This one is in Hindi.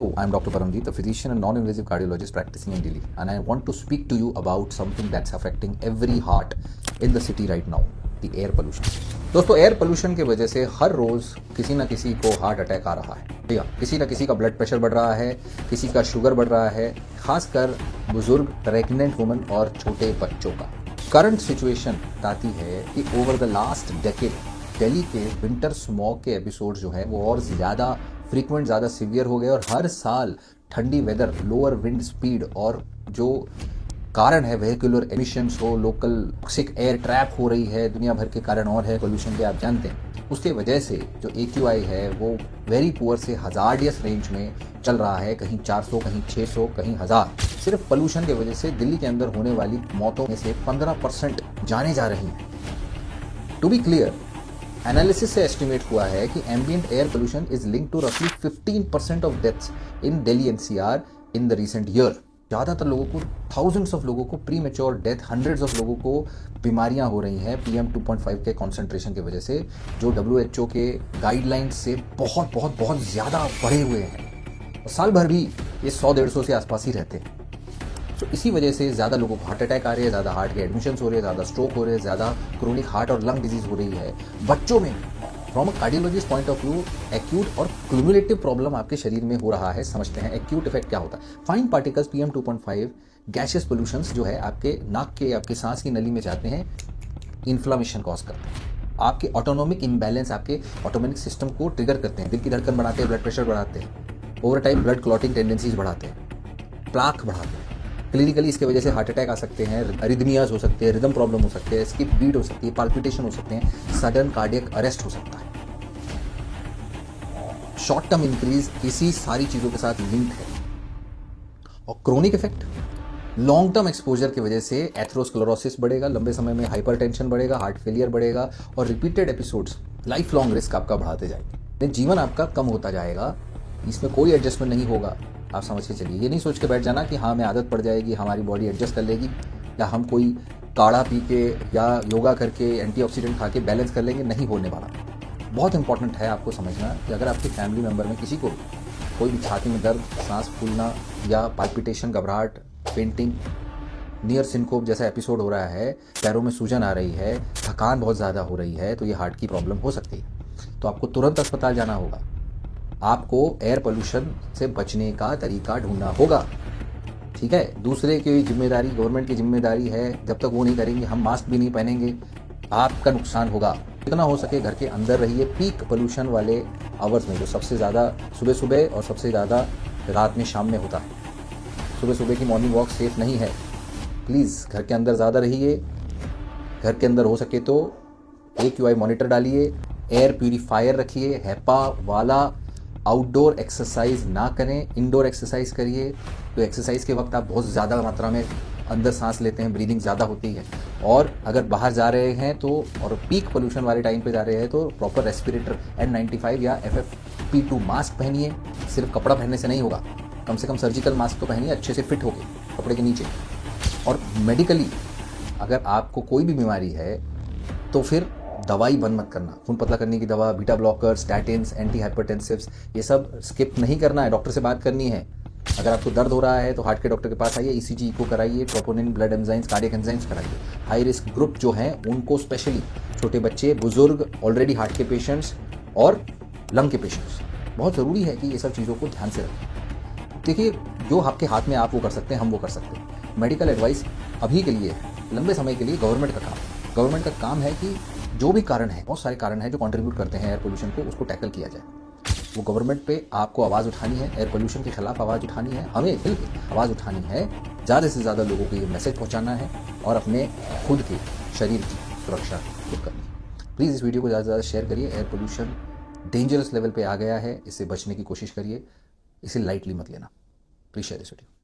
Oh, I'm Dr. Paramjeet, a physician and non-invasive cardiologist practicing in Delhi, and I want to speak to you about something that's affecting every heart in the city right now, the air pollution. दोस्तों, एयर पोल्यूशन की वजह से हर रोज किसी न किसी को हार्ट अटैक आ रहा है, भैया किसी न किसी का ब्लड प्रेशर बढ़ रहा है, किसी का शुगर बढ़ रहा है, खासकर बुजुर्ग, प्रेग्नेंट वुमन और छोटे बच्चों का। करंट सिचुएशन बताती है कि over the last decade Delhi के विंटर स्मॉग के एपिसोड जो है वो और ज़्यादा फ्रीक्वेंट, ज़्यादा सीवियर हो गए और हर साल ठंडी वेदर, लोअर विंड स्पीड और जो कारण है वेहिकुलर एमिशंस हो, लोकल टॉक्सिक एयर ट्रैप हो रही है, दुनिया भर के कारण और है पोल्यूशन के, आप जानते हैं। उसके वजह से जो AQI है वो वेरी पुअर से हजार्डियस रेंज में चल रहा है, कहीं 400, कहीं 600, कहीं 1000। सिर्फ पोल्यूशन की वजह से दिल्ली के अंदर होने वाली मौतों में से 15% जाने जा रही हैं। टू बी क्लियर, एनालिसिस से एस्टिमेट हुआ है कि ambient air pollution is linked to रफली 15% of deaths in Delhi NCR in the recent year. ज़्यादातर लोगों को, थाउजेंड्स ऑफ लोगों को premature death, hundreds of लोगों को बीमारियां हो रही हैं PM 2.5 के कॉन्सेंट्रेशन की वजह से, जो WHO के गाइडलाइंस से बहुत बहुत बहुत ज़्यादा बढ़े हुए हैं। और साल भर भी ये 100-150 से आसपास ही रहते हैं। तो इसी वजह से ज़्यादा लोगों को हार्ट अटैक आ रही है, ज़्यादा हार्ट के एडमिशन्स हो रहे हैं, ज़्यादा स्ट्रोक हो रहे हैं, ज़्यादा क्रोनिक हार्ट और लंग डिजीज हो रही है बच्चों में। From a cardiologist point of view, acute और क्यूमुलेटिव प्रॉब्लम आपके शरीर में हो रहा है। समझते हैं एक्यूट इफेक्ट क्या होता है। Fine particles PM 2.5 gaseous pollutions जो है आपके नाक के, आपके सांस की नली में जाते हैं, इन्फ्लामेशन कॉज करते हैं, आपके ऑटोनोमिक इम्बैलेंस, आपके ऑटोनोमिक सिस्टम को ट्रिगर करते हैं, दिल की धड़कन बढ़ाते हैं, ब्लड प्रेशर बढ़ाते हैं, over time blood clotting tendencies बढ़ाते हैं, प्लाक बढ़ाते हैं। क्लिनिकली इसके वजह से हार्ट अटैक आ सकते हैं, अरिदमियाज हो सकते हैं, रिदम प्रॉब्लम हो सकते हैं, स्किप बीट हो सकती है, पाल्पिटेशन हो सकते हैं, सडन कार्डियक अरेस्ट हो सकता है। शॉर्ट टर्म इंक्रीज इसी सारी चीज़ों के साथ लिंक्ड है। और chronic effect, long term exposure की वजह से एथेरोस्क्लेरोसिस बढ़ेगा, लंबे समय में हाइपरटेंशन बढ़ेगा, हार्ट फेलियर बढ़ेगा और repeated episodes life long risk आपका बढ़ाते जाएंगे। जीवन आपका कम होता जाएगा, इसमें कोई एडजस्टमेंट नहीं होगा। आप समझ के चलिए, ये नहीं सोच के बैठ जाना कि हाँ मैं आदत पड़ जाएगी, हमारी बॉडी एडजस्ट कर लेगी, या हम कोई काढ़ा पी के या योगा करके, एंटीऑक्सीडेंट खा के बैलेंस कर लेंगे। नहीं होने वाला। बहुत इंपॉर्टेंट है आपको समझना कि अगर आपके फैमिली मेम्बर में किसी को कोई भी छाती में दर्द, सांस फूलना या पाल्पिटेशन, घबराहट, फेंटिंग, नियर सिनकोप जैसा एपिसोड हो रहा है, पैरों में सूजन आ रही है, थकान बहुत ज़्यादा हो रही है, तो ये हार्ट की प्रॉब्लम हो सकती है। तो आपको तुरंत अस्पताल जाना होगा। आपको एयर पोल्यूशन से बचने का तरीका ढूंढना होगा, ठीक है। दूसरे की जिम्मेदारी, गवर्नमेंट की जिम्मेदारी है। जब तक वो नहीं करेंगे, हम मास्क भी नहीं पहनेंगे, आपका नुकसान होगा। जितना हो सके घर के अंदर रहिए। पीक पोल्यूशन वाले आवर्स में, जो सबसे ज़्यादा सुबह सुबह और सबसे ज़्यादा रात में, शाम में होता है। सुबह सुबह की मॉर्निंग वॉक सेफ नहीं है। प्लीज़ घर के अंदर ज़्यादा रहिए। घर के अंदर हो सके तो AQI मॉनिटर डालिए, एयर प्यूरीफायर रखिए, HEPA वाला। आउटडोर एक्सरसाइज ना करें, इंडोर एक्सरसाइज करिए। तो एक्सरसाइज के वक्त आप बहुत ज़्यादा मात्रा में अंदर सांस लेते हैं, ब्रीदिंग ज़्यादा होती है। और अगर बाहर जा रहे हैं तो, और पीक पोल्यूशन वाले टाइम पे जा रहे हैं, तो प्रॉपर रेस्पिरेटर N95 या FFP2 मास्क पहनिए। सिर्फ कपड़ा पहनने से नहीं होगा, कम से कम सर्जिकल मास्क तो पहनिए, अच्छे से फिट होके कपड़े के नीचे। और मेडिकली अगर आपको कोई भी बीमारी है तो फिर दवाई बंद मत करना। खून पतला करने की दवा, बीटा ब्लॉकर, स्टैटिन्स, एंटी हाइपरटेंसिव्स, ये सब स्किप नहीं करना है। डॉक्टर से बात करनी है। अगर आपको दर्द हो रहा है तो हार्ट के डॉक्टर के पास आइए, ECG इको कराइए, troponin, blood enzymes, cardiac enzymes कराइए। हाई रिस्क ग्रुप जो हैं उनको स्पेशली, छोटे बच्चे, बुजुर्ग, ऑलरेडी हार्ट के पेशेंट्स और लंग के पेशेंट्स, बहुत ज़रूरी है कि ये सब चीज़ों को ध्यान से रखें। देखिए, जो आपके हाथ में आप वो कर सकते हैं, हम वो कर सकते हैं। मेडिकल एडवाइस अभी के लिए है, लंबे समय के लिए गवर्नमेंट का काम। गवर्नमेंट का काम है कि जो भी कारण है, बहुत सारे कारण हैं जो कंट्रीब्यूट करते हैं एयर पोल्यूशन को, उसको टैकल किया जाए। वो गवर्नमेंट पे आपको आवाज़ उठानी है, एयर पोल्यूशन के खिलाफ आवाज़ उठानी है, हमें मिलकर आवाज़ उठानी है। ज़्यादा से ज़्यादा लोगों को ये मैसेज पहुंचाना है और अपने खुद के शरीर की सुरक्षा खुद करनी है। प्लीज़ इस वीडियो को ज़्यादा से ज़्यादा शेयर करिए। एयर पोल्यूशन डेंजरस लेवल पे आ गया है, इससे बचने की कोशिश करिए, इसे लाइटली मत लेना। Please share this video.